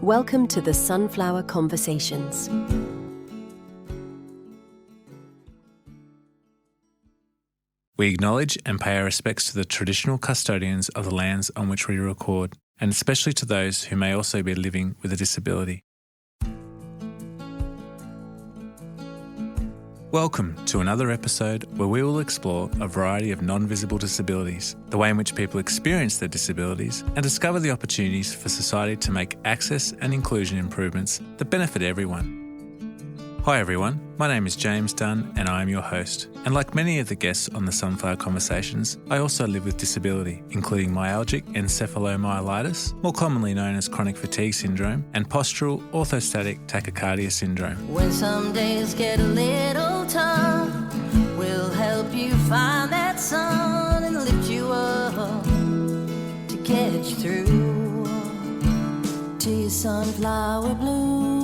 Welcome to the Sunflower Conversations. We acknowledge and pay our respects to the traditional custodians of the lands on which we record, and especially to those who may also be living with a disability. Welcome to another episode where we will explore a variety of non-visible disabilities, the way in which people experience their disabilities, and discover the opportunities for society to make access and inclusion improvements that benefit everyone. Hi everyone, my name is James Dunn and I am your host. And like many of the guests on the Sunflower Conversations, I also live with disability, including myalgic encephalomyelitis, more commonly known as chronic fatigue syndrome, and postural orthostatic tachycardia syndrome. When some days get a little tough, we'll help you find that sun and lift you up to get you through to your sunflower blue.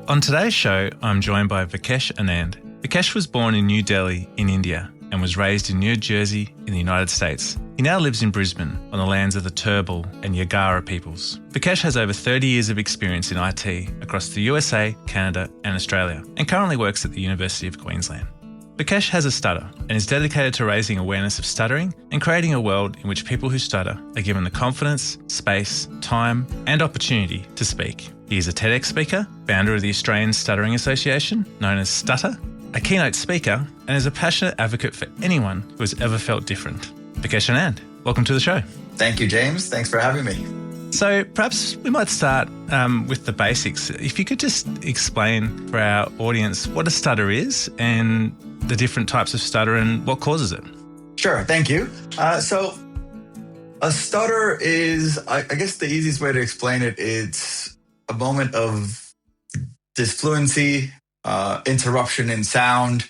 On today's show, I'm joined by Vikesh Anand. Vikesh was born in New Delhi in India and was raised in New Jersey in the United States. He now lives in Brisbane on the lands of the Turrbal and Yagara peoples. Vikesh has over 30 years of experience in IT across the USA, Canada and Australia, and currently works at the University of Queensland. Vikesh has a stutter and is dedicated to raising awareness of stuttering and creating a world in which people who stutter are given the confidence, space, time and opportunity to speak. He is a TEDx speaker, founder of the Australian Stuttering Association, known as STUTTA, a keynote speaker, and is a passionate advocate for anyone who has ever felt different. Vikesh Anand, welcome to the show. Thank you, James. Thanks for having me. So perhaps we might start with the basics. If you could just explain for our audience what a stutter is and the different types of stutter and what causes it. Sure, thank you. So a stutter is, I guess the easiest way to explain it, it's a moment of disfluency, interruption in sound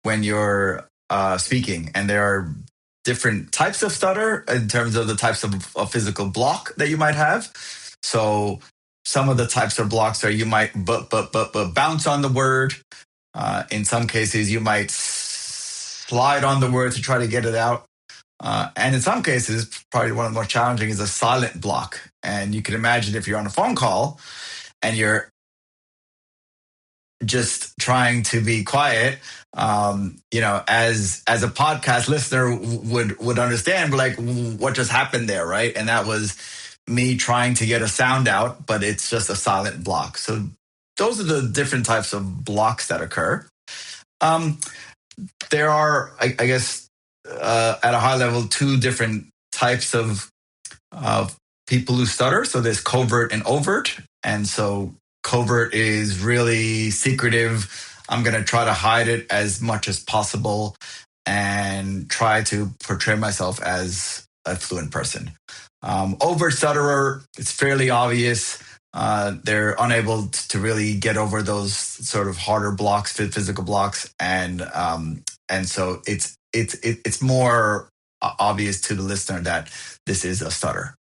when you're speaking. And there are different types of stutter in terms of the types of physical block that you might have. So some of the types of blocks are you might bounce on the word. In some cases, you might slide on the word to try to get it out. And in some cases, probably one of the more challenging is a silent block. And you can imagine if you're on a phone call and you're just trying to be quiet, as a podcast listener would understand, like, what just happened there, right? And that was me trying to get a sound out, but it's just a silent block. So those are the different types of blocks that occur. There are, I guess, at a high level, two different types of people who stutter. So there's covert and overt. And so covert is really secretive. I'm going to try to hide it as much as possible and try to portray myself as a fluent person. Overt stutterer, it's fairly obvious. They're unable to really get over those sort of harder blocks, physical blocks, and so it's more obvious to the listener that this is a stutter.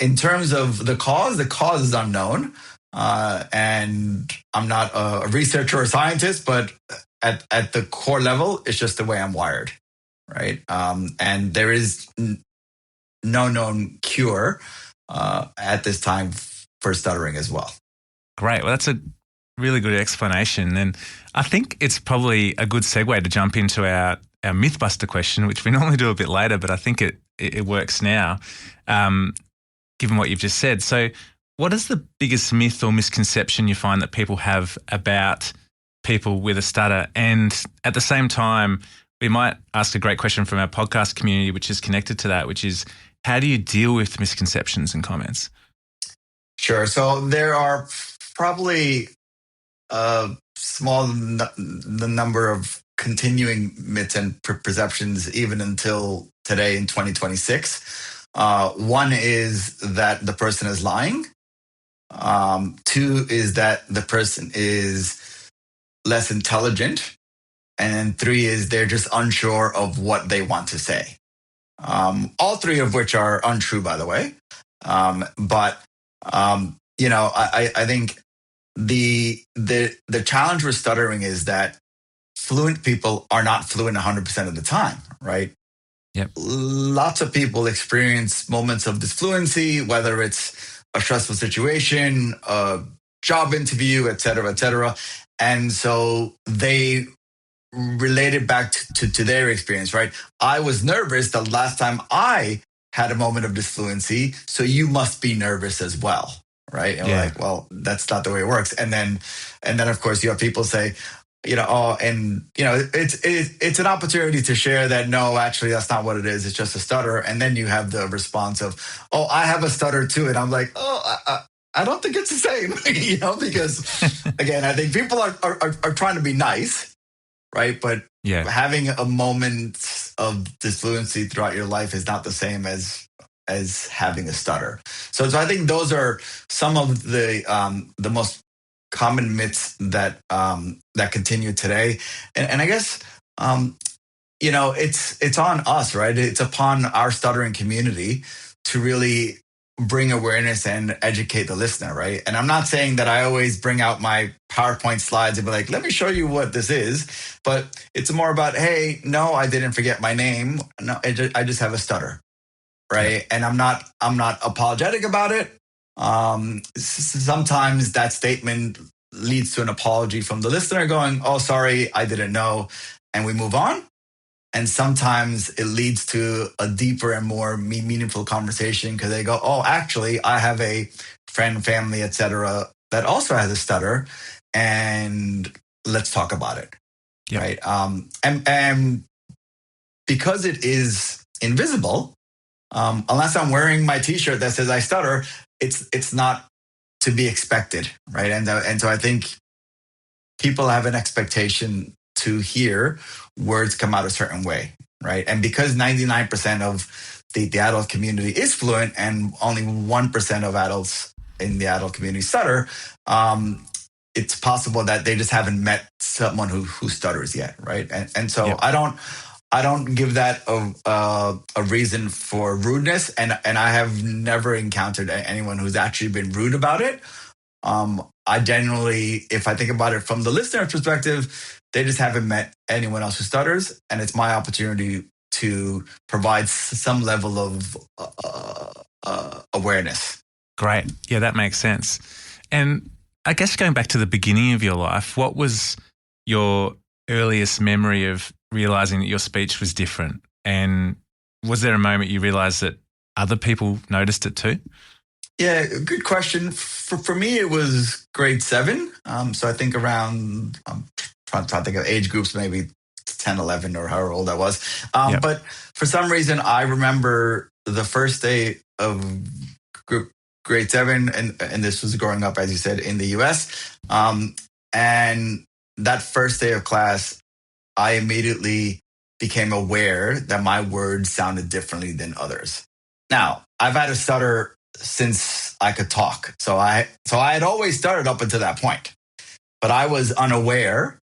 In terms of the cause is unknown, and I'm not a researcher or a scientist, but at the core level, it's just the way I'm wired, right? And there is no known cure at this time for stuttering as well. Great. Well, that's a really good explanation. And I think it's probably a good segue to jump into our Mythbuster question, which we normally do a bit later, but I think it works now, given what you've just said. So what is the biggest myth or misconception you find that people have about people with a stutter? And at the same time, we might ask a great question from our podcast community, which is connected to that, which is, how do you deal with misconceptions and comments? Sure. So there are probably a small the number of continuing myths and perceptions even until today in 2026. One is that the person is lying. Two is that the person is less intelligent. And three is they're just unsure of what they want to say. All three of which are untrue, by the way. I think the challenge with stuttering is that fluent people are not fluent 100% of the time, right? Yep. Lots of people experience moments of disfluency, whether it's a stressful situation, a job interview, et cetera, et cetera. And so they related back to their experience, right? I was nervous the last time I had a moment of disfluency, so you must be nervous as well, right? And we're like, well, that's not the way it works. And then of course you have people say, it's an opportunity to share that no, actually that's not what it is. It's just a stutter. And then you have the response of, oh, I have a stutter too. And I'm like, I don't think it's the same, because again, I think people are trying to be nice, right? But having a moment of disfluency throughout your life is not the same as having a stutter. So I think those are some of the most common myths that continue today, and I guess it's on us, right? It's upon our stuttering community to really bring awareness and educate the listener, right? And I'm not saying that I always bring out my PowerPoint slides and be like, let me show you what this is, but it's more about, hey, no, I didn't forget my name. No, I just have a stutter, right? And I'm not apologetic about it. Sometimes that statement leads to an apology from the listener going, oh, sorry, I didn't know, and we move on. And sometimes it leads to a deeper and more meaningful conversation because they go, oh, actually, I have a friend, family, et cetera, that also has a stutter, and let's talk about it, right? And because it is invisible, unless I'm wearing my T-shirt that says I stutter, it's not to be expected, right? And so I think people have an expectation to hear words come out a certain way, right? And because 99% of the adult community is fluent and only 1% of adults in the adult community stutter, it's possible that they just haven't met someone who stutters yet, right? And so I don't give that a reason for rudeness, and I have never encountered anyone who's actually been rude about it. I genuinely, if I think about it from the listener's perspective, they just haven't met anyone else who stutters, and it's my opportunity to provide some level of awareness. Great. Yeah, that makes sense. And I guess going back to the beginning of your life, what was your earliest memory of realizing that your speech was different? And was there a moment you realized that other people noticed it too? Yeah, good question. For me, it was grade 7. So I think around, I'm trying to think of age groups, maybe 10, 11 or however old I was. But for some reason, I remember the first day of grade 7, and this was growing up, as you said, in the US. And that first day of class, I immediately became aware that my words sounded differently than others. Now, I've had a stutter since I could talk. So I had always stuttered up until that point, but I was unaware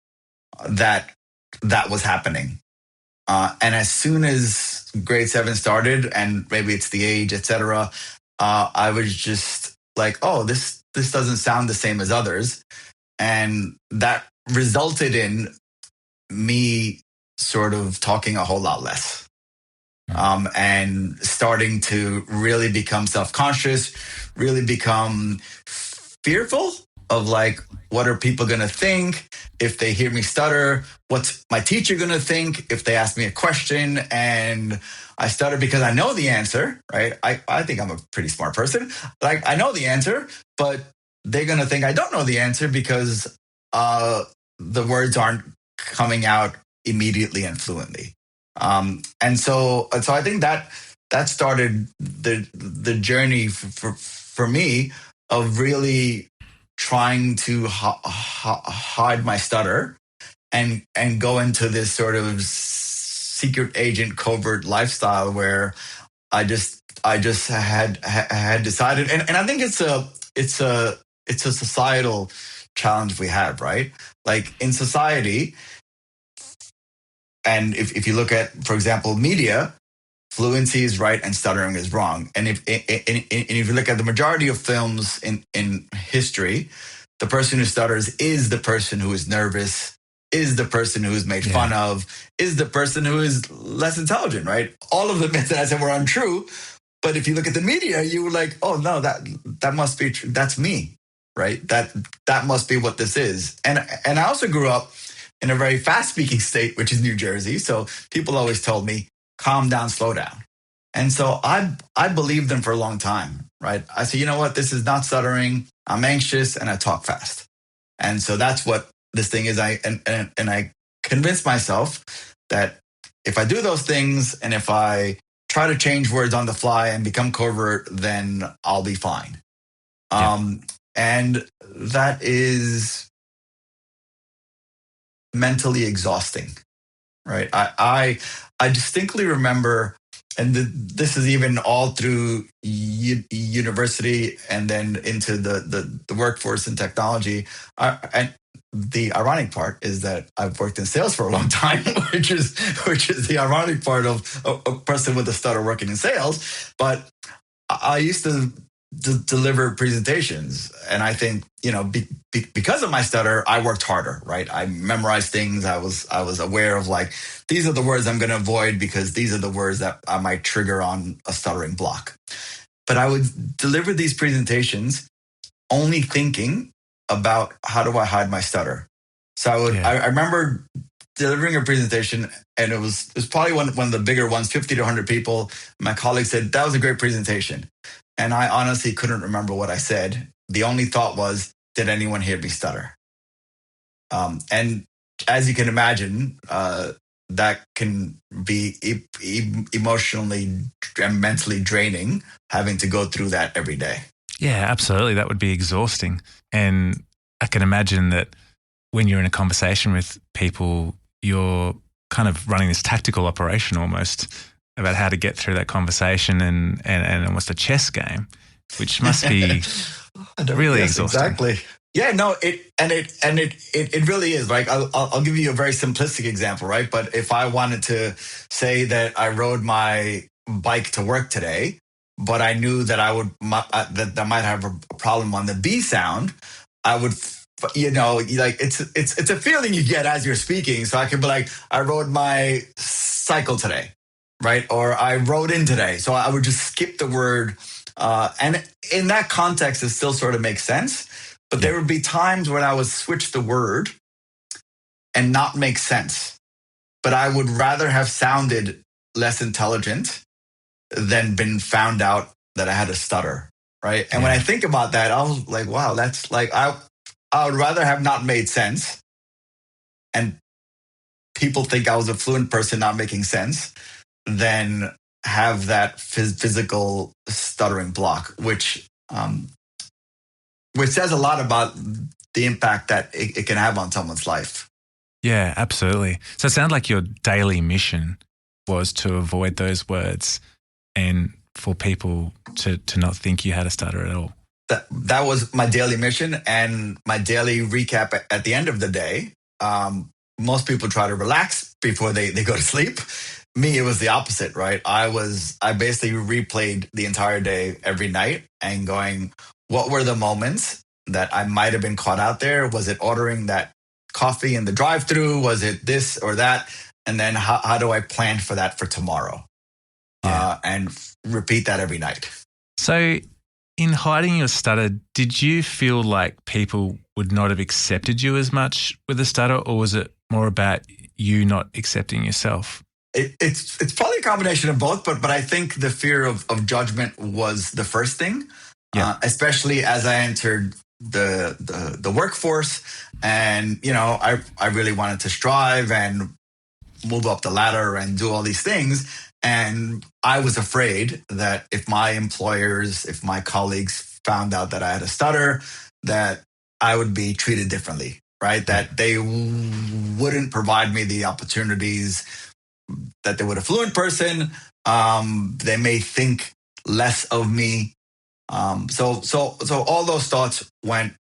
that was happening. And as soon as grade 7 started, and maybe it's the age, etc., I was just like, oh, this doesn't sound the same as others. And that resulted in me sort of talking a whole lot less. And starting to really become self-conscious, really become fearful of like, what are people going to think if they hear me stutter? What's my teacher going to think if they ask me a question and I stutter because I know the answer, right? I think I'm a pretty smart person. Like, I know the answer, but they're going to think I don't know the answer because the words aren't coming out immediately and fluently. And so I think that started the journey for me of really trying to hide my stutter and go into this sort of secret agent covert lifestyle where I just had decided, and I think it's a societal challenge we have, right? Like in society. And if you look at, for example, media, fluency is right and stuttering is wrong. And if you look at the majority of films in history, the person who stutters is the person who is nervous is the person who is made fun of, is the person who is less intelligent, right? All of the myths that I said were untrue. But if you look at the media, you were like, oh no, that must be true. That's me, right? That must be what this is. And I also grew up in a very fast speaking state, which is New Jersey. So people always told me, calm down, slow down. And so I believed them for a long time, right? I said, you know what? This is not stuttering. I'm anxious and I talk fast. And so that's what this thing is. I convinced myself that if I do those things and if I try to change words on the fly and become covert, then I'll be fine. And that is mentally exhausting, right? I distinctly remember, and this is even all through university and then into the workforce and technology. And the ironic part is that I've worked in sales for a long time, which is the ironic part of a person with a stutter working in sales. But I used to deliver presentations, and I think, you know, because of my stutter, I worked harder, right? I memorized things. I was aware of, like, these are the words I'm going to avoid because these are the words that I might trigger on a stuttering block. But I would deliver these presentations only thinking about how do I hide my stutter. So I remember delivering a presentation, and it was probably one of the bigger ones, 50 to 100 people. My colleague said, that was a great presentation. And I honestly couldn't remember what I said. The only thought was, did anyone hear me stutter? And as you can imagine, that can be emotionally and mentally draining, having to go through that every day. Yeah, absolutely. That would be exhausting. And I can imagine that when you're in a conversation with people, you're kind of running this tactical operation almost about how to get through that conversation and almost a chess game, which must be really exhausting. Exactly. Yeah, no, it really is. Like, I'll give you a very simplistic example, right? But if I wanted to say that I rode my bike to work today, but I knew that that I might have a problem on the B sound, I would, you know, like, it's a feeling you get as you're speaking. So I could be like, I rode my cycle today, right? Or I rode in today. So I would just skip the word. And in that context, it still sort of makes sense. But there would be times when I would switch the word and not make sense. But I would rather have sounded less intelligent than been found out that I had a stutter, right? And when I think about that, I was like, wow, that's like, I would rather have not made sense and people think I was a fluent person not making sense than have that physical stuttering block, which says a lot about the impact that it can have on someone's life. Yeah, absolutely. So it sounds like your daily mission was to avoid those words and for people to not think you had a stutter at all. That was my daily mission and my daily recap at the end of the day. Most people try to relax before they go to sleep. Me, it was the opposite, right? I basically replayed the entire day every night and going, what were the moments that I might have been caught out there? Was it ordering that coffee in the drive-thru? Was it this or that? And then how do I plan for that for tomorrow? And repeat that every night. So in hiding your stutter, did you feel like people would not have accepted you as much with a stutter, or was it more about you not accepting yourself? It's probably a combination of both, but I think the fear of judgment was the first thing, especially as I entered the workforce, and you know I really wanted to strive and move up the ladder and do all these things, and I was afraid that if my colleagues found out that I had a stutter, that I would be treated differently, right? That they wouldn't provide me the opportunities that they would a fluent person. They may think less of me. So all those thoughts went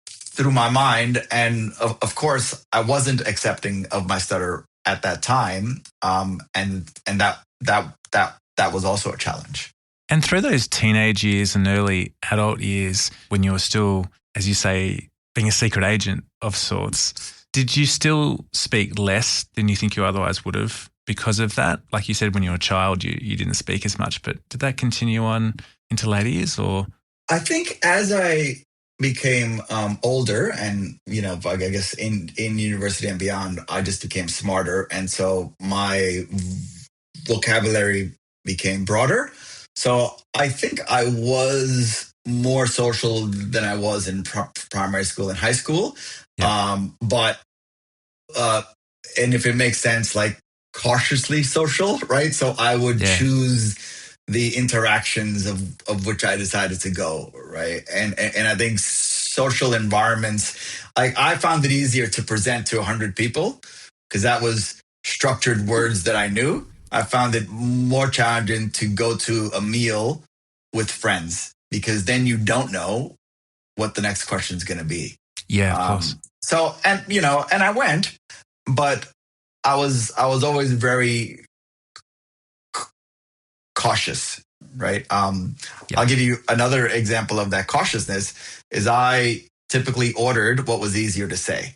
through my mind, and of course, I wasn't accepting of my stutter at that time, and that was also a challenge. And through those teenage years and early adult years, when you were still, as you say, being a secret agent of sorts, Did you still speak less than you think you otherwise would have because of that? Like you said, when you were a child, you didn't speak as much, but did that continue on into later years or? I think as I became older and, I guess in university and beyond, I just became smarter. And so my vocabulary became broader. So I think I was more social than I was in primary school and high school. Yeah. And if it makes sense, like cautiously social, right? So I would choose the interactions of which I decided to go, right? And I think social environments, like I found it easier to present to 100 people because that was structured words that I knew. I found it more challenging to go to a meal with friends because then you don't know what the next question is going to be. Yeah, of course. So, and I went, but I was always very cautious, right? I'll give you another example of that cautiousness is I typically ordered what was easier to say,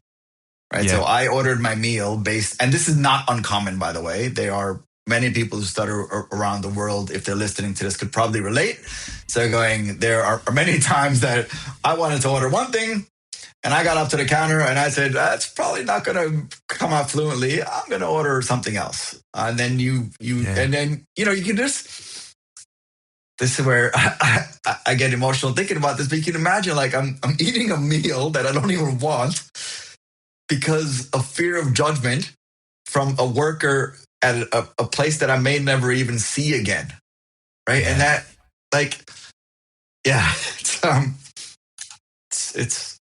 right? So I ordered my meal based, and this is not uncommon, by the way. There are many people who stutter around the world, if they're listening to this, could probably relate. So there are many times that I wanted to order one thing, and I got up to the counter and I said, that's probably not going to come out fluently. I'm going to order something else. And then you can just, this is where I get emotional thinking about this, but you can imagine like I'm eating a meal that I don't even want because of fear of judgment from a worker at a place that I may never even see again. Right. Yeah. And that like, yeah, it's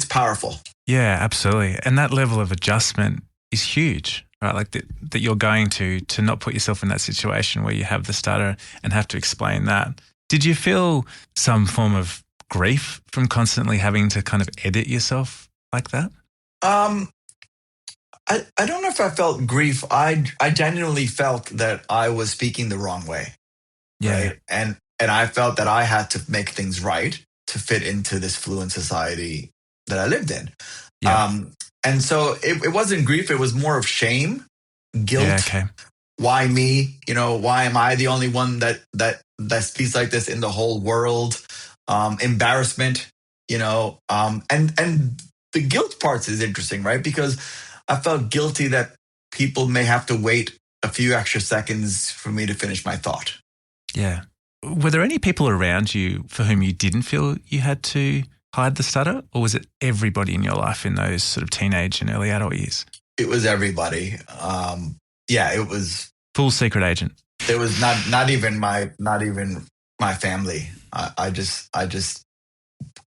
powerful. Yeah, absolutely. And that level of adjustment is huge, right? Like that you're going to not put yourself in that situation where you have the stutter and have to explain that. Did you feel some form of grief from constantly having to kind of edit yourself like that? I don't know if I felt grief. I genuinely felt that I was speaking the wrong way. Yeah. Right? And I felt that I had to make things right to fit into this fluent society that I lived in. Yeah. And so it wasn't grief. It was more of shame, guilt. Yeah, okay. Why me? Why am I the only one that speaks like this in the whole world? Embarrassment, and the guilt part is interesting, right? Because I felt guilty that people may have to wait a few extra seconds for me to finish my thought. Yeah. Were there any people around you for whom you didn't feel you had to hide the stutter, or was it everybody in your life in those sort of teenage and early adult years? It was everybody. It was full secret agent. It was not even my family. I just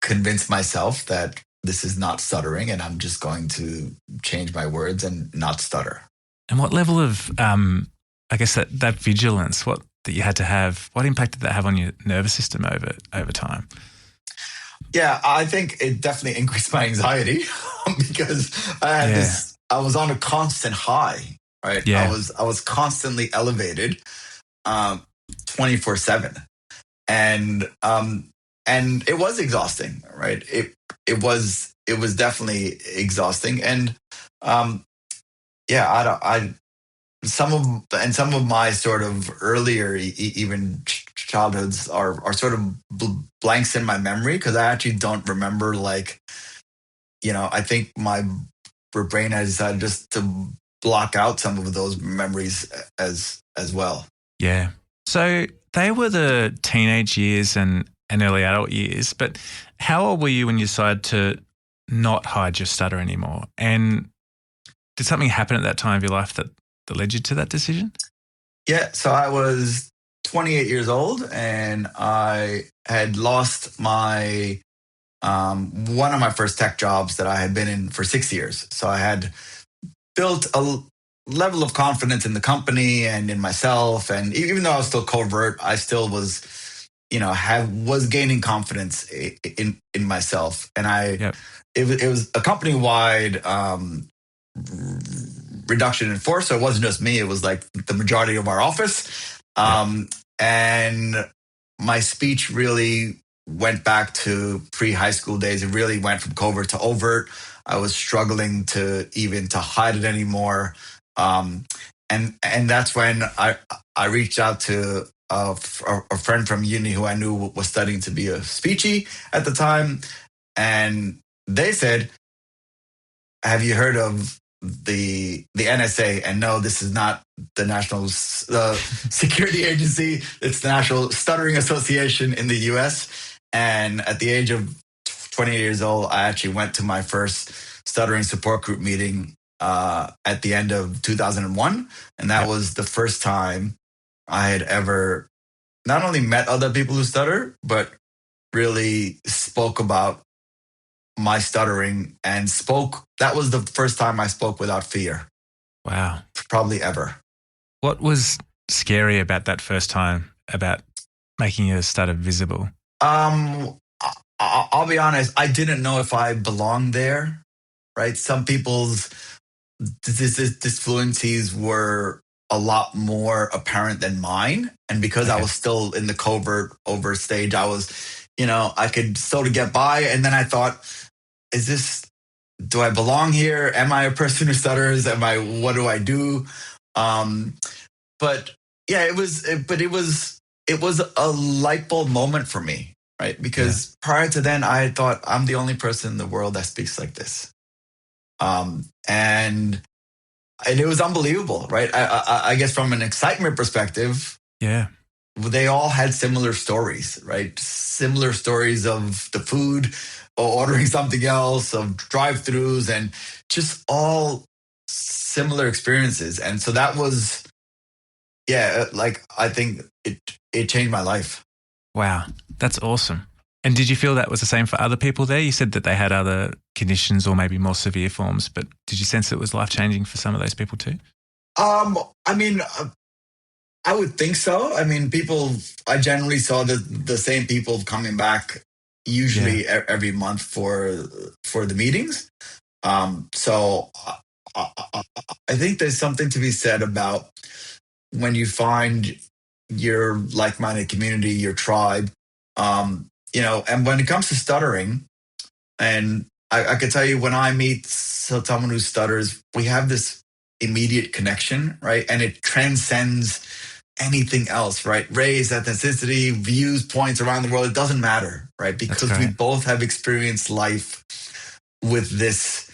convinced myself that this is not stuttering, and I'm just going to change my words and not stutter. And what level of, I guess that vigilance, that you had to have, what impact did that have on your nervous system over time? Yeah, I think it definitely increased my anxiety because I had I was on a constant high, right? Yeah. I was constantly elevated 24/7. And it was exhausting, right? It was definitely exhausting. And some of my sort of earlier even childhoods are sort of blanks in my memory because I actually don't remember, like, I think my brain has decided just to block out some of those memories as well. Yeah. So they were the teenage years and early adult years, but how old were you when you decided to not hide your stutter anymore? And did something happen at that time of your life that led you to that decision? Yeah, so I was 28 years old and I had lost my one of my first tech jobs that I had been in for 6 years. So I had built a level of confidence in the company and in myself. And even though I was still covert, I still was, was gaining confidence in myself. And it was a company-wide reduction in force. So it wasn't just me. It was like the majority of our office. And my speech really went back to pre-high school days. It really went from covert to overt. I was struggling to hide it anymore. And that's when I reached out to a friend from uni who I knew was studying to be a speechy at the time. And they said, have you heard of the NSA? And no, this is not the National Security Agency. It's the National Stuttering Association in the US. And at the age of 20 years old, I actually went to my first stuttering support group meeting at the end of 2001. And that was the first time I had ever not only met other people who stutter, but really spoke about my stuttering and that was the first time I spoke without fear. Wow. Probably ever. What was scary about that first time, about making your stutter visible? I'll be honest, I didn't know if I belonged there, right? Some people's disfluencies were a lot more apparent than mine. And because I was still in the covert over stage, I was, I could sort of get by. And then I thought, do I belong here? Am I a person who stutters? What do I do? But yeah, it was a light bulb moment for me, right? Because prior to then, I had thought I'm the only person in the world that speaks like this. And it was unbelievable, right? I guess from an excitement perspective, they all had similar stories, right? Similar stories of the food or ordering something else, of drive-throughs, and just all similar experiences. And so that was, I think it changed my life. Wow, that's awesome. And did you feel that was the same for other people there? You said that they had other conditions or maybe more severe forms, but did you sense it was life-changing for some of those people too? I mean, I would think so. I mean, I generally saw the same people coming back usually every month for the meetings. So I think there's something to be said about when you find your like-minded community, your tribe, and when it comes to stuttering, and I could tell you when I meet someone who stutters, we have this immediate connection, right? And it transcends anything else, right? Race, ethnicity, views, points around the world, it doesn't matter, right? Because we both have experienced life with this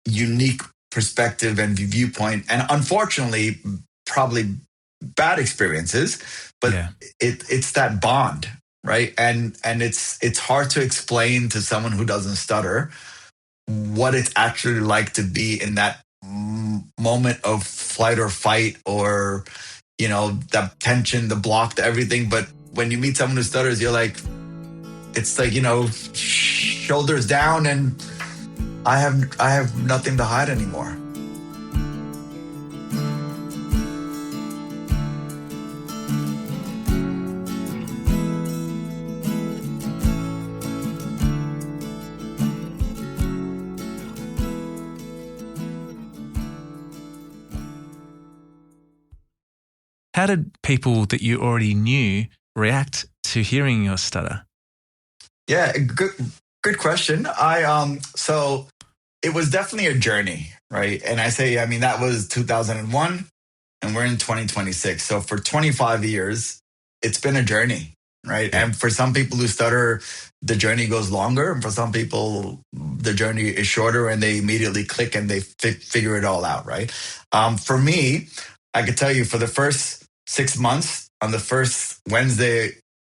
unique perspective and viewpoint. And unfortunately, probably bad experiences, but it's that bond, right? And it's hard to explain to someone who doesn't stutter what it's actually like to be in that moment of flight or fight, or the tension, the block, the everything. But when you meet someone who stutters, it's like, shoulders down, and I have nothing to hide anymore. How did people that you already knew react to hearing your stutter? Yeah, good question. So it was definitely a journey, right? And that was 2001, and we're in 2026. So for 25 years, it's been a journey, right? And for some people who stutter, the journey goes longer. And for some people, the journey is shorter, and they immediately click and they figure it all out, right? For me, I could tell you for the first 6 months, on the first Wednesday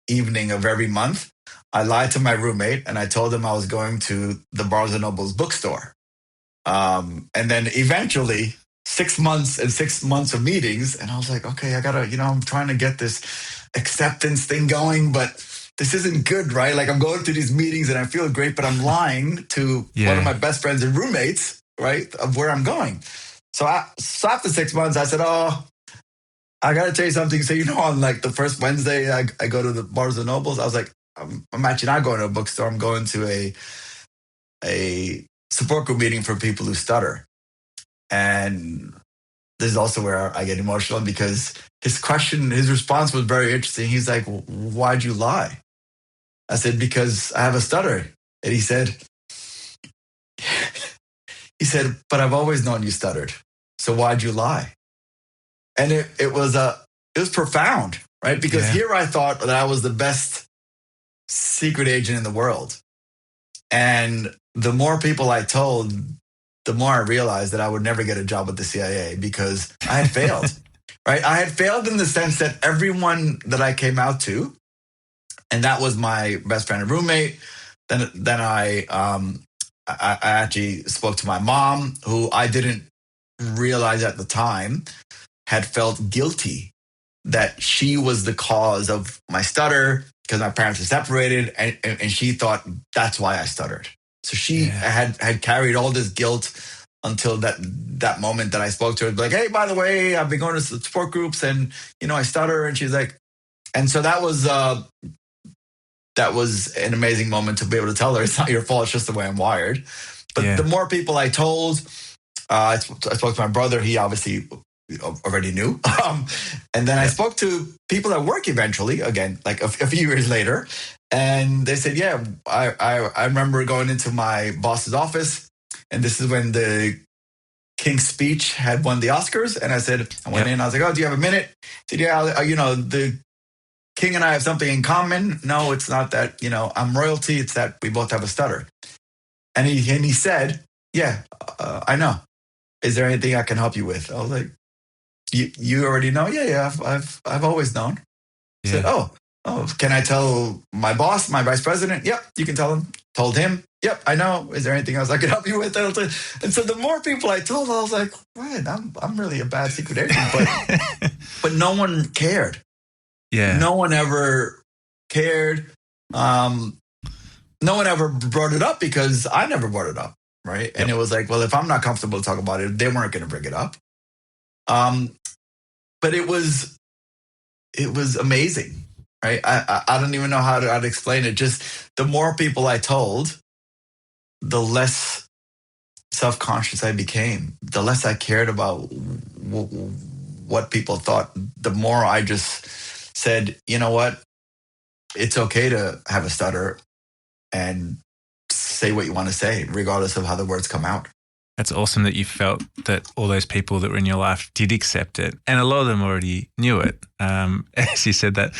evening of every month, I lied to my roommate and I told him I was going to the Barnes & Noble's bookstore. And then eventually 6 months and 6 months of meetings. And I was like, okay, I gotta, I'm trying to get this acceptance thing going, but this isn't good, right? Like I'm going to these meetings and I feel great, but I'm lying to one of my best friends and roommates, right, of where I'm going. So after 6 months, I said, I got to tell you something. So, on like the first Wednesday, I go to the Barnes and Nobles. I was like, I'm actually not going to a bookstore. I'm going to a support group meeting for people who stutter. And this is also where I get emotional, because his response was very interesting. He's like, why'd you lie? I said, because I have a stutter. And he said, but I've always known you stuttered. So why'd you lie? And it was profound, right? Because here I thought that I was the best secret agent in the world. And the more people I told, the more I realized that I would never get a job with the CIA because I had failed, right? I had failed in the sense that everyone that I came out to, and that was my best friend and roommate. Then I actually spoke to my mom, who I didn't realize at the time had felt guilty that she was the cause of my stutter because my parents were separated, and she thought that's why I stuttered. So she had carried all this guilt until that moment that I spoke to her, like, hey, by the way, I've been going to support groups and, I stutter. And she's like, and so that was an amazing moment to be able to tell her it's not your fault, it's just the way I'm wired. But the more people I told, I spoke to my brother. He obviously already knew. And then I spoke to people at work eventually, again, like a few years later. And they said, I remember going into my boss's office, and this is when the King's Speech had won the Oscars. And I went in, I was like, oh, do you have a minute? He said, the King and I have something in common. No, it's not that, I'm royalty. It's that we both have a stutter. And he said, I know. Is there anything I can help you with? I was like, you already know? Yeah, I've always known. He said, oh, can I tell my boss, my vice president? Yep, you can tell him. Told him, yep, I know. Is there anything else I can help you with? And so the more people I told, I was like, man, I'm really a bad secret agent. But no one cared. Yeah. No one ever cared. No one ever brought it up because I never brought it up, right? And it was like, well, if I'm not comfortable to talk about it, they weren't going to bring it up. But it was amazing, right? I don't even know how to explain it. Just the more people I told, the less self-conscious I became, the less I cared about what people thought. The more I just said, you know what? It's okay to have a stutter and say what you want to say, regardless of how the words come out. That's awesome that you felt that all those people that were in your life did accept it. And a lot of them already knew it. As you said, that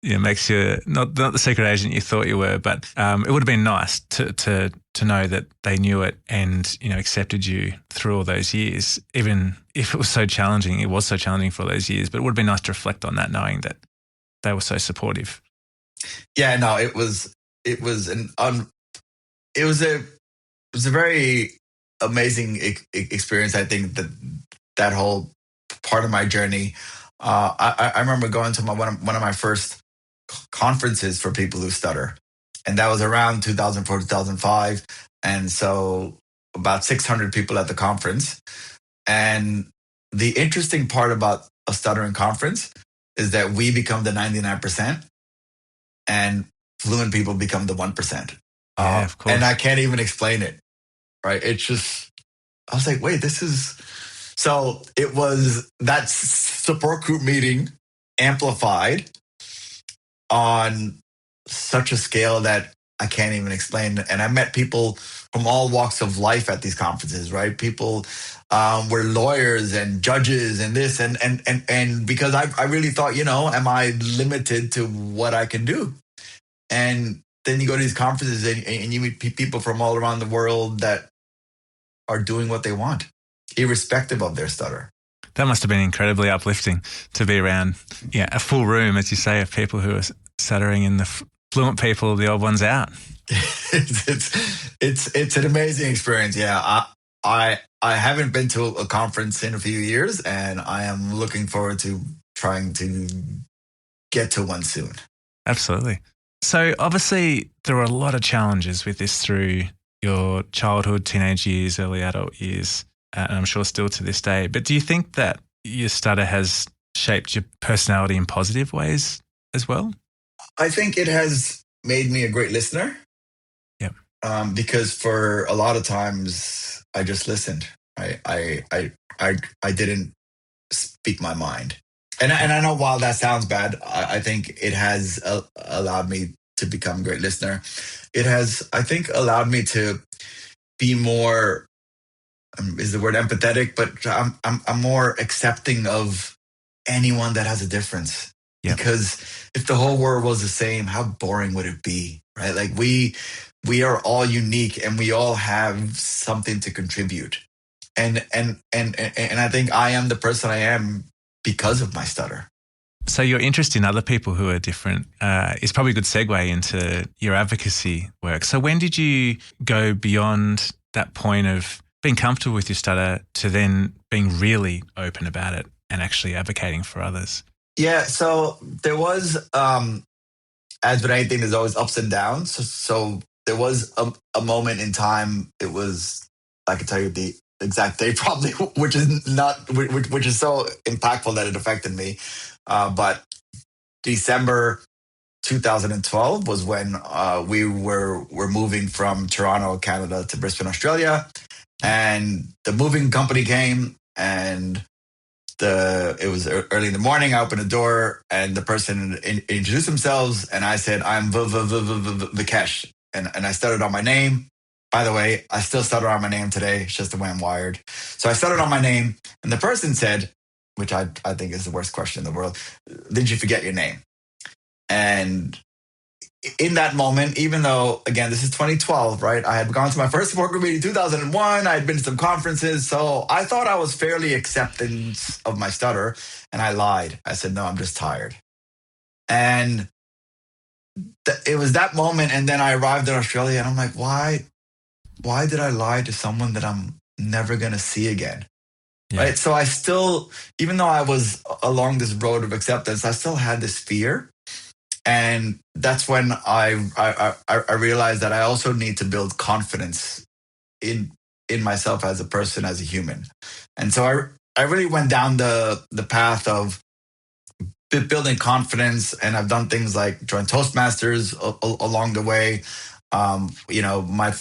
makes you not the secret agent you thought you were, but it would have been nice to know that they knew it and, accepted you through all those years, even if it was so challenging. It was so challenging for all those years, but it would have been nice to reflect on that, knowing that they were so supportive. Yeah, no, it was a very amazing experience. I think that whole part of my journey. I remember going to one of my first conferences for people who stutter, and that was around 2004, 2005. And so about 600 people at the conference. And the interesting part about a stuttering conference is that we become the 99% and fluent people become the 1%. Yeah, of course. And I can't even explain it, right? It's just, I was like, wait, so it was that support group meeting amplified on such a scale that I can't even explain. And I met people from all walks of life at these conferences, right? People were lawyers and judges and this and because I really thought, am I limited to what I can do? And then you go to these conferences and you meet people from all around the world that are doing what they want, irrespective of their stutter. That must have been incredibly uplifting to be around, a full room, as you say, of people who are stuttering and the fluent people, the odd ones out. It's an amazing experience. Yeah, I haven't been to a conference in a few years, and I am looking forward to trying to get to one soon. Absolutely. So obviously there were a lot of challenges with this through your childhood, teenage years, early adult years, and I'm sure still to this day. But do you think that your stutter has shaped your personality in positive ways as well? I think it has made me a great listener. Yep. Because for a lot of times I just listened. I didn't speak my mind. And I know while that sounds bad, I think it has allowed me to become a great listener. It has, I think, allowed me to be more, is the word empathetic, but I'm more accepting of anyone that has a difference. Yep. Because if the whole world was the same, how boring would it be, right? Like we are all unique and we all have something to contribute. And I think I am the person I am because of my stutter. So your interest in other people who are different is probably a good segue into your advocacy work. So when did you go beyond that point of being comfortable with your stutter to then being really open about it and actually advocating for others? Yeah, so there was, as with anything, there's always ups and downs. So there was a moment in time. It was, I can tell you the exact date probably, which is so impactful that it affected me. But December 2012 was when we were moving from Toronto, Canada, to Brisbane, Australia, and the moving company came, and it was early in the morning. I opened the door, and the person introduced themselves, and I said, "I'm Vikesh," and I stuttered on my name. By the way, I still stutter on my name today. It's just the way I'm wired. So I stuttered on my name, and the person said, which I think is the worst question in the world, "Did you forget your name?" And in that moment, even though, again, this is 2012, right? I had gone to my first support group meeting in 2001. I had been to some conferences. So I thought I was fairly acceptance of my stutter. And I lied. I said, "No, I'm just tired." And it was that moment. And then I arrived in Australia and I'm like, why did I lie to someone that I'm never going to see again? Yeah. Right. So I still, even though I was along this road of acceptance, I still had this fear. And that's when I realized that I also need to build confidence in myself as a person, as a human. And so I really went down the path of building confidence, and I've done things like join Toastmasters along the way. My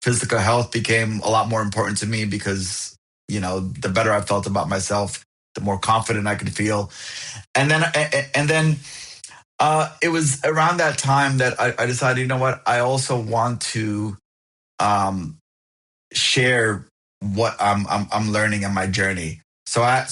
physical health became a lot more important to me because, the better I felt about myself, the more confident I could feel. And then it was around that time that I decided, you know what, I also want to share what I'm learning in my journey. So I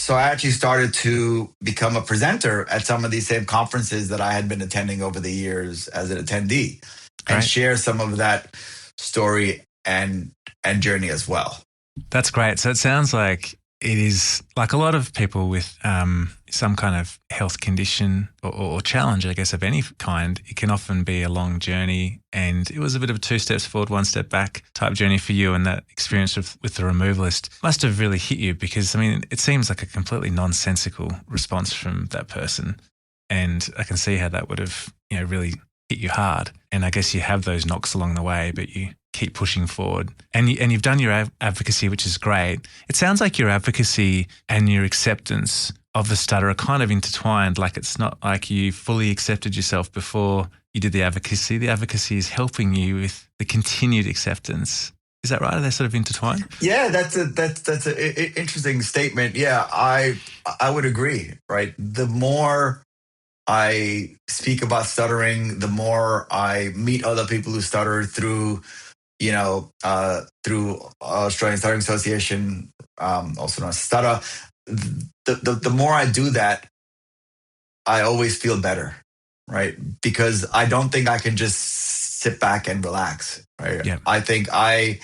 actually started to become a presenter at some of these same conferences that I had been attending over the years as an attendee, and share some of that story and journey as well. That's great. So it sounds like it is like a lot of people with some kind of health condition or challenge, I guess, of any kind. It can often be a long journey, and it was a bit of a 2 steps forward, 1 step back type journey for you. And that experience with the removalist must have really hit you, because, I mean, it seems like a completely nonsensical response from that person. And I can see how that would have, really hit you hard. And I guess you have those knocks along the way, but you keep pushing forward. And you've done your advocacy, which is great. It sounds like your advocacy and your acceptance of the stutter are kind of intertwined. Like, it's not like you fully accepted yourself before you did the advocacy. The advocacy is helping you with the continued acceptance. Is that right? Are they sort of intertwined? Yeah, that's an interesting statement. Yeah, I would agree, right? The more I speak about stuttering, the more I meet other people who stutter through Australian Stuttering Association, also known as STUTTA. The more I do that, I always feel better, right? Because I don't think I can just sit back and relax, right? Yeah. I think I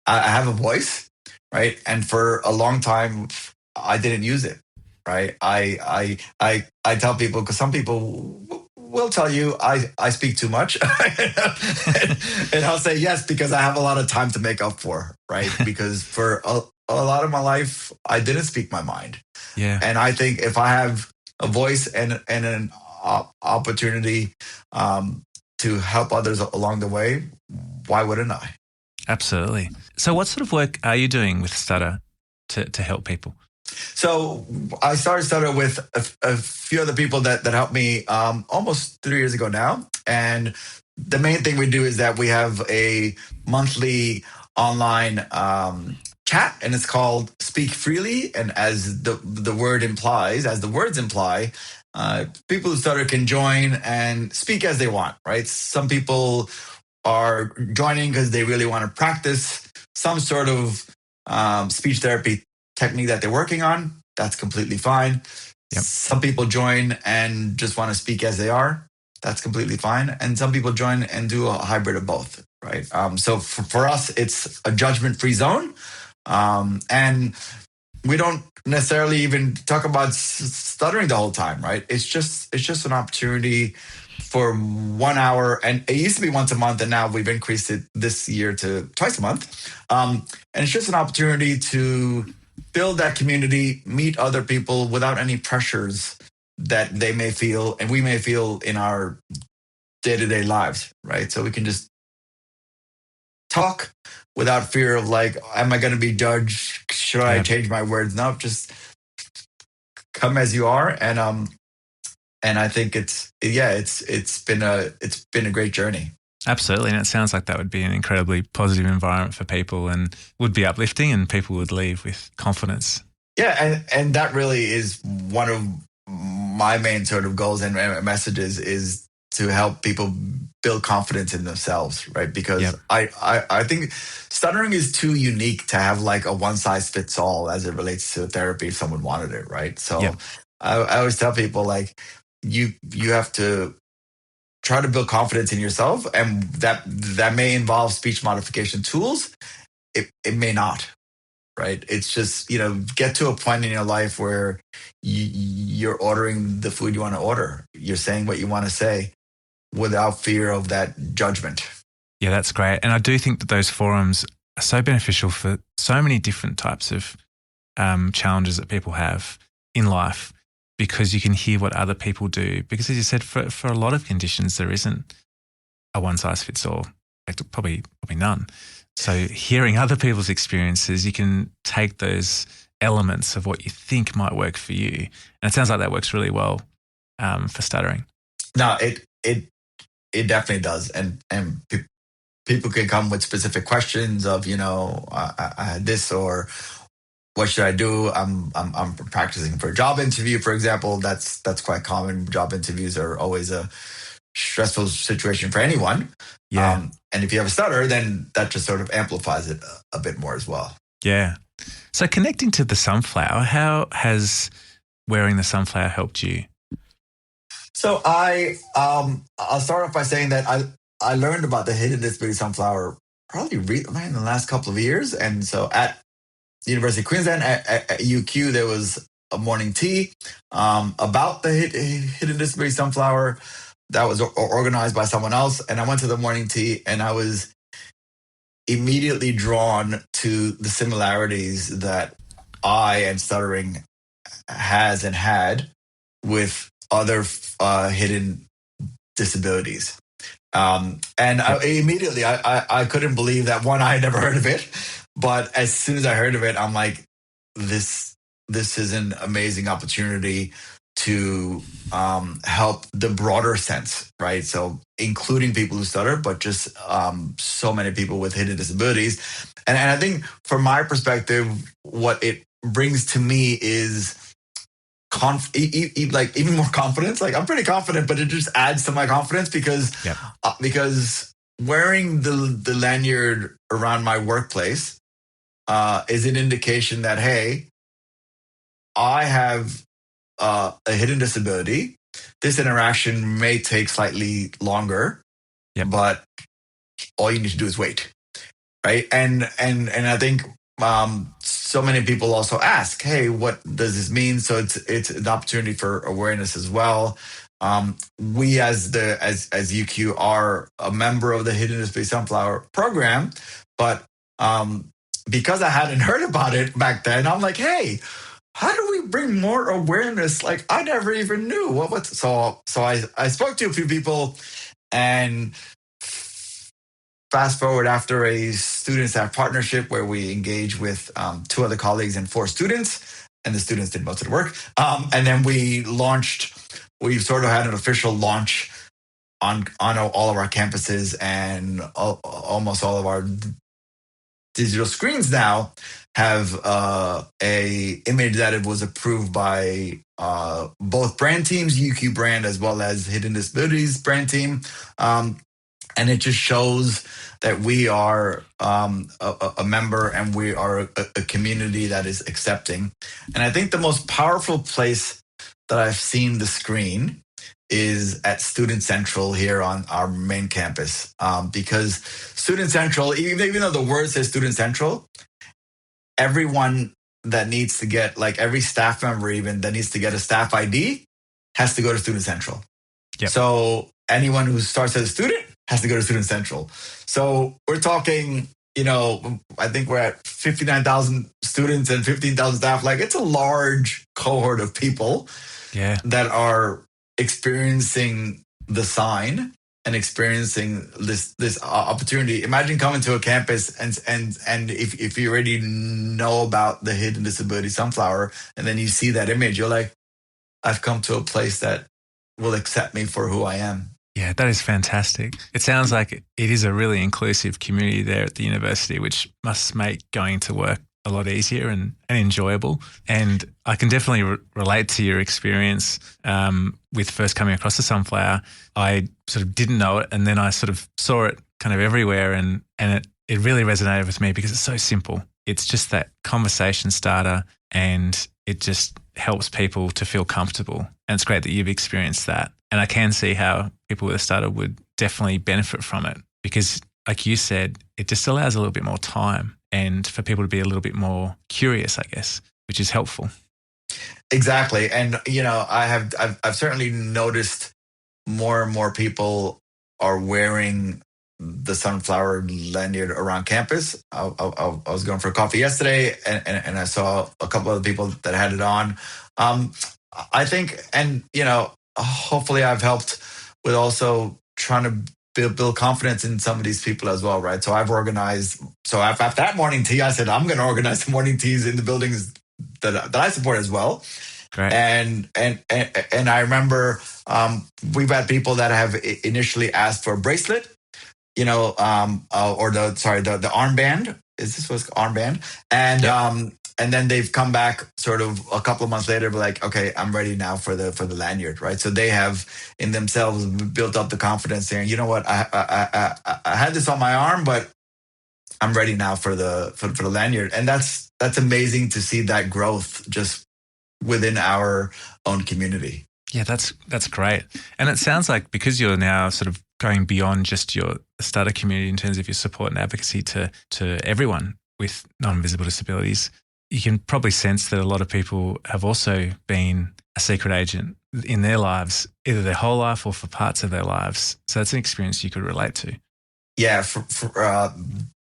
have a voice, right? And for a long time, I didn't use it, right? I tell people, because some people will tell you I speak too much. and I'll say yes, because I have a lot of time to make up for, right? Because for a lot of my life, I didn't speak my mind. Yeah. And I think if I have a voice and an opportunity to help others along the way, why wouldn't I? Absolutely. So what sort of work are you doing with Stutter to help people? So I started Stutter with a few other people that helped me almost 3 years ago now. And the main thing we do is that we have a monthly online chat, and it's called Speak Freely. And as the word implies, as the words imply, People who stutter can join and speak as they want, right? Some people are joining because they really want to practice some sort of speech therapy technique that they're working on. That's completely fine. Yep. Some people join and just want to speak as they are. That's completely fine. And some people join and do a hybrid of both, right? So for us, it's a judgment-free zone. And we don't necessarily even talk about stuttering the whole time, right? It's just an opportunity for 1 hour, and it used to be once a month, and now we've increased it this year to twice a month. And it's just an opportunity to build that community, meet other people without any pressures that they may feel and we may feel in our day-to-day lives, right? So we can just talk without fear of like, am I going to be judged? Should I change my words? No, just come as you are. And I think it's been a great journey. Absolutely. And it sounds like that would be an incredibly positive environment for people and would be uplifting, and people would leave with confidence. Yeah. And that really is one of my main sort of goals and messages, is to help people build confidence in themselves, right? Because I think stuttering is too unique to have like a one size fits all as it relates to therapy if someone wanted it, right? So I always tell people, like, you have to try to build confidence in yourself, and that may involve speech modification tools. It may not, right? It's just, get to a point in your life where you're ordering the food you want to order. You're saying what you want to say without fear of that judgment. Yeah, that's great. And I do think that those forums are so beneficial for so many different types of challenges that people have in life, because you can hear what other people do. Because as you said, for a lot of conditions, there isn't a one size fits all, probably none. So hearing other people's experiences, you can take those elements of what you think might work for you. And it sounds like that works really well for stuttering. No, it definitely does. And people can come with specific questions of, I had this, or what should I do? I'm practicing for a job interview, for example. That's quite common. Job interviews are always a stressful situation for anyone. Yeah. And if you have a stutter, then that just sort of amplifies it a bit more as well. Yeah. So connecting to the sunflower, how has wearing the sunflower helped you? So I'll start off by saying that I learned about the Hidden Disabilities Sunflower probably in the last couple of years. And so at the University of Queensland, at UQ, there was a morning tea about the Hidden Disabilities Sunflower that was organized by someone else. And I went to the morning tea, and I was immediately drawn to the similarities that I and stuttering has and had with other hidden disabilities. And immediately I couldn't believe that, one, I had never heard of it. But as soon as I heard of it, I'm like, this is an amazing opportunity to help the broader sense, right? So including people who stutter, but just so many people with hidden disabilities. And I think from my perspective, what it brings to me is even more confidence. Like, I'm pretty confident, but it just adds to my confidence because wearing the lanyard around my workplace is an indication that, hey, I have a hidden disability. This interaction may take slightly longer, but all you need to do is wait, right? And I think so many people also ask, hey, what does this mean? So it's an opportunity for awareness as well. We as UQ are a member of the Hidden Disabilities Sunflower program, but because I hadn't heard about it back then, I'm like, hey, how do we bring more awareness? Like, I never even knew so I spoke to a few people, and fast forward after a student staff partnership where we engage with 2 other colleagues and 4 students, and the students did most of the work. And then we sort of had an official launch on all of our campuses and almost all of our digital screens now have a image that it was approved by both brand teams, UQ brand as well as Hidden Disabilities brand team. And it just shows that we are a member and we are a community that is accepting. And I think the most powerful place that I've seen the screen is at Student Central here on our main campus. Because Student Central, even though the word says Student Central, everyone that needs to get, like every staff member even that needs to get a staff ID has to go to Student Central. Yep. So anyone who starts as a student has to go to Student Central. So we're talking, I think we're at 59,000 students and 15,000 staff. Like it's a large cohort of people that are experiencing the sign and experiencing this opportunity. Imagine coming to a campus and if you already know about the Hidden Disabilities Sunflower and then you see that image, you're like, I've come to a place that will accept me for who I am. Yeah, that is fantastic. It sounds like it is a really inclusive community there at the university, which must make going to work a lot easier and enjoyable. And I can definitely relate to your experience with first coming across the Sunflower. I sort of didn't know it, and then I sort of saw it kind of everywhere, and it really resonated with me because it's so simple. It's just that conversation starter, and it just helps people to feel comfortable. And it's great that you've experienced that. And I can see how people with a stutter would definitely benefit from it because, like you said, it just allows a little bit more time and for people to be a little bit more curious, I guess, which is helpful. Exactly. And, I've certainly noticed more and more people are wearing the Sunflower lanyard around campus. I was going for a coffee yesterday and I saw a couple of people that had it on. I think, and, hopefully I've helped with also trying to build confidence in some of these people as well, right? So I've organized, after that morning tea, I said, I'm going to organize some morning teas in the buildings that I support as well. Great. And I remember we've had people that have initially asked for a bracelet, or the armband. Is this what's armband? And then they've come back sort of a couple of months later, like, okay, I'm ready now for the lanyard, right? So they have in themselves built up the confidence saying, you know what, I had this on my arm, but I'm ready now for the lanyard. And that's amazing to see that growth just within our own community. Yeah, that's great. And it sounds like because you're now sort of going beyond just your stutter community in terms of your support and advocacy to everyone with non-visible disabilities, you can probably sense that a lot of people have also been a secret agent in their lives, either their whole life or for parts of their lives. So that's an experience you could relate to. Yeah,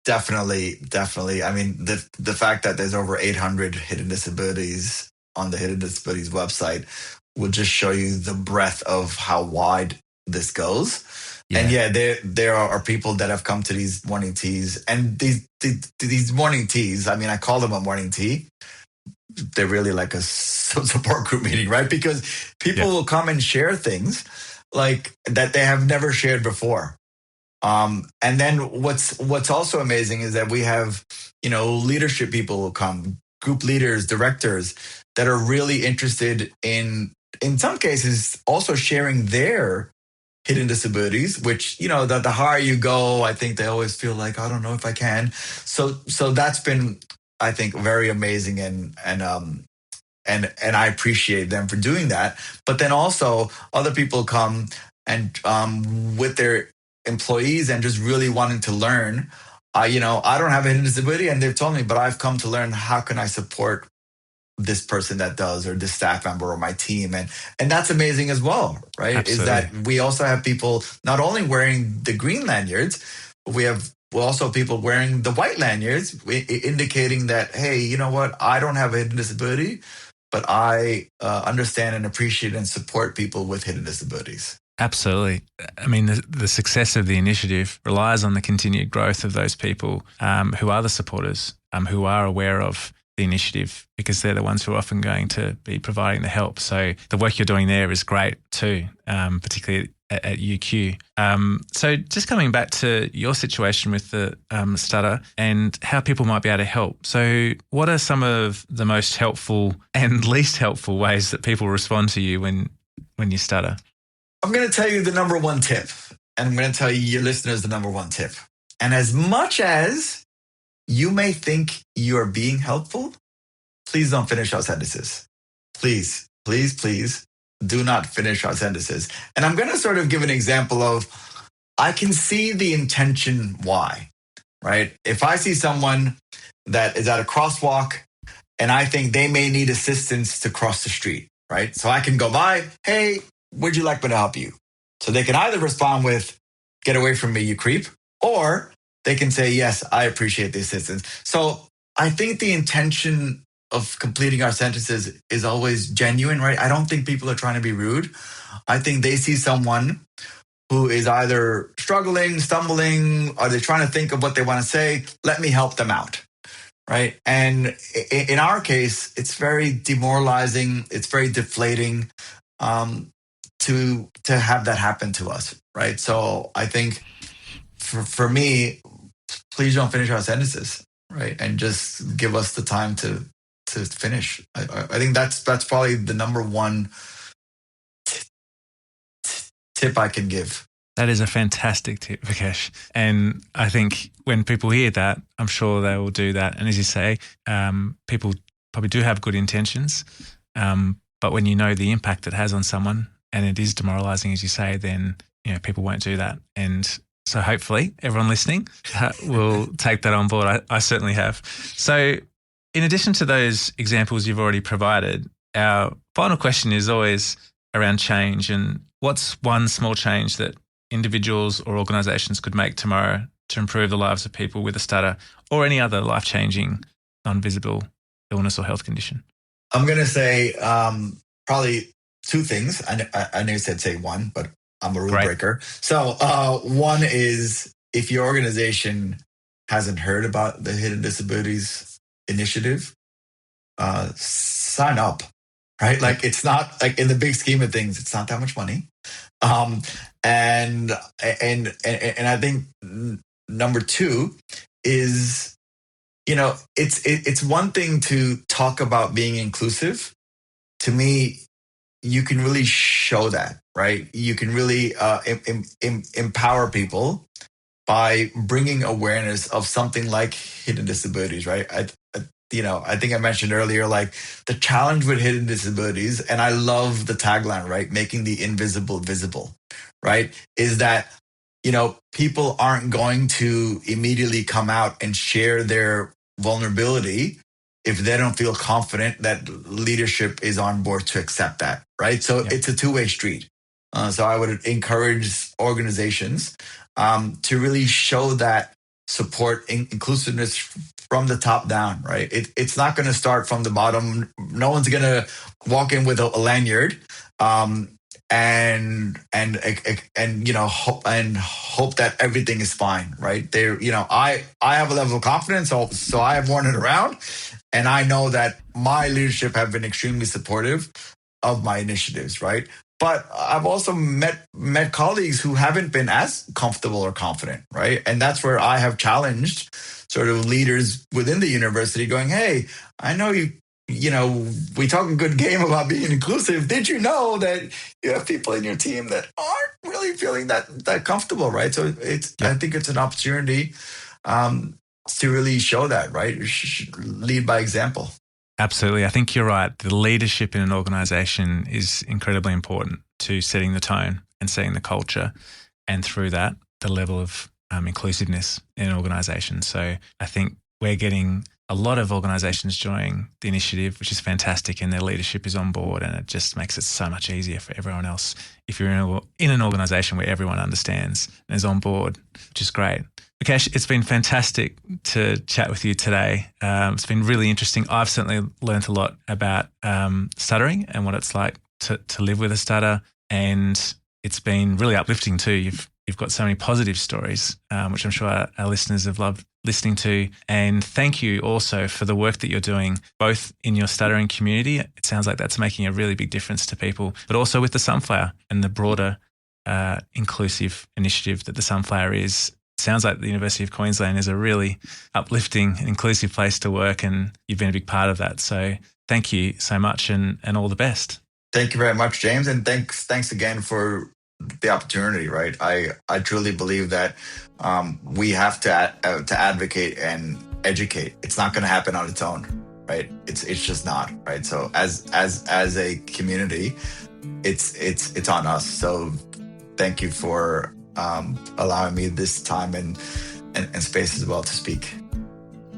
definitely. I mean, the fact that there's over 800 hidden disabilities on the Hidden Disabilities website will just show you the breadth of how wide this goes. Yeah. And there are people that have come to these morning teas, and these morning teas, I mean, I call them a morning tea. They're really like a support group meeting, right? Because people will come and share things like that they have never shared before. And then what's also amazing is that we have, leadership people will come, group leaders, directors that are really interested in some cases also sharing their hidden disabilities, which, the higher you go, I think they always feel like, I don't know if I can. So that's been, I think, very amazing. And I appreciate them for doing that. But then also other people come and with their employees and just really wanting to learn. I don't have a hidden disability and they've told me, but I've come to learn how can I support this person that does, or this staff member or my team. And that's amazing as well, right? Absolutely. Is that we also have people not only wearing the green lanyards, but we have also people wearing the white lanyards, indicating that, hey, you know what? I don't have a hidden disability, but I understand and appreciate and support people with hidden disabilities. Absolutely. I mean, the success of the initiative relies on the continued growth of those people who are the supporters, who are aware of the initiative, because they're the ones who are often going to be providing the help. So the work you're doing there is great too, particularly at UQ. So just coming back to your situation with the stutter and how people might be able to help. So what are some of the most helpful and least helpful ways that people respond to you when you stutter? I'm going to tell you the number one tip, and I'm going to tell you, your listeners, the number one tip. And as much as you may think you are being helpful, please don't finish our sentences. Please, please, please do not finish our sentences. And I'm going to sort of give an example of, I can see the intention why, right? If I see someone that is at a crosswalk and I think they may need assistance to cross the street, right? So I can go by, hey, would you like me to help you? So they can either respond with, get away from me, you creep, or they can say, yes, I appreciate the assistance. So I think the intention of completing our sentences is always genuine, right? I don't think people are trying to be rude. I think they see someone who is either struggling, stumbling, or they're trying to think of what they want to say. Let me help them out, right? And in our case, it's very demoralizing. It's very deflating to have that happen to us, right? So I think for me, please don't finish our sentences, right? And just give us the time to finish. I think that's probably the number one tip I can give. That is a fantastic tip, Vikesh. And I think when people hear that, I'm sure they will do that. And as you say, people probably do have good intentions, but when you know the impact it has on someone and it is demoralizing, as you say, then people won't do that. And so hopefully everyone listening will take that on board. I certainly have. So in addition to those examples you've already provided, our final question is always around change. And what's one small change that individuals or organisations could make tomorrow to improve the lives of people with a stutter or any other life-changing, non-visible illness or health condition? I'm going to say probably two things. I know you said say one, but I'm a rule breaker. So one is, if your organization hasn't heard about the Hidden Disabilities Initiative, sign up, right? Like, it's not, like, in the big scheme of things, it's not that much money. And I think number two is, it's one thing to talk about being inclusive. To me, you can really show that, right? You can really empower people by bringing awareness of something like hidden disabilities, right? I think I mentioned earlier, like, the challenge with hidden disabilities, and I love the tagline, right? Making the invisible visible, right? Is that, people aren't going to immediately come out and share their vulnerability if they don't feel confident that leadership is on board to accept that, right? So It's a two-way street. So I would encourage organizations to really show that support, inclusiveness from the top down, right? It's not going to start from the bottom. No one's going to walk in with a lanyard and hope that everything is fine, right? I have a level of confidence, so I have worn it around, and I know that my leadership have been extremely supportive of my initiatives, right? But I've also met colleagues who haven't been as comfortable or confident, right? And that's where I have challenged sort of leaders within the university, going, hey, I know we talk a good game about being inclusive. Did you know that you have people in your team that aren't really feeling that comfortable, right? So I think it's an opportunity to really show that, right? Lead by example. Absolutely. I think you're right. The leadership in an organisation is incredibly important to setting the tone and setting the culture, and through that, the level of inclusiveness in an organisation. So I think we're getting a lot of organisations joining the initiative, which is fantastic, and their leadership is on board, and it just makes it so much easier for everyone else if you're in an organisation where everyone understands and is on board, which is great. Vikesh, it's been fantastic to chat with you today. It's been really interesting. I've certainly learned a lot about stuttering and what it's like to live with a stutter, and it's been really uplifting too. You've got so many positive stories, which I'm sure our listeners have loved listening to. And thank you also for the work that you're doing, both in your stuttering community. It sounds like that's making a really big difference to people, but also with the Sunflower and the broader inclusive initiative that the Sunflower is. Sounds like the University of Queensland is a really uplifting and inclusive place to work, and you've been a big part of that. So thank you so much, and all the best. Thank you very much, James, and thanks again for the opportunity. Right, I truly believe that we have to advocate and educate. It's not going to happen on its own, right? It's just not, right. So as a community, it's on us. So thank you for allowing me this time and space as well to speak.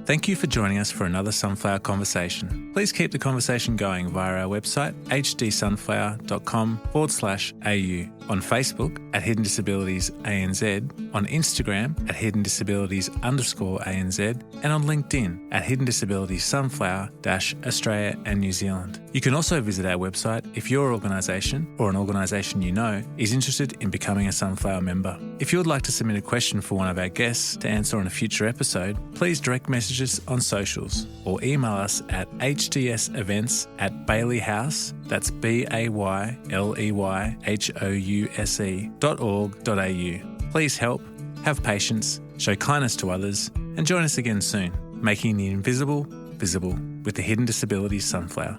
Thank you for joining us for another Sunflower Conversation. Please keep the conversation going via our website, hdsunflower.com/au, on Facebook at Hidden Disabilities ANZ, on Instagram at Hidden Disabilities_ANZ, and on LinkedIn at Hidden Disabilities Sunflower Australia and New Zealand. You can also visit our website if your organisation or an organisation you know is interested in becoming a Sunflower member. If you would like to submit a question for one of our guests to answer on a future episode, please direct message us on socials or email us at hdsevents@baileyhouse, that's BAYLEYHOUSE.org.au. Please help, have patience, show kindness to others, and join us again soon, making the invisible visible with the Hidden Disabilities Sunflower.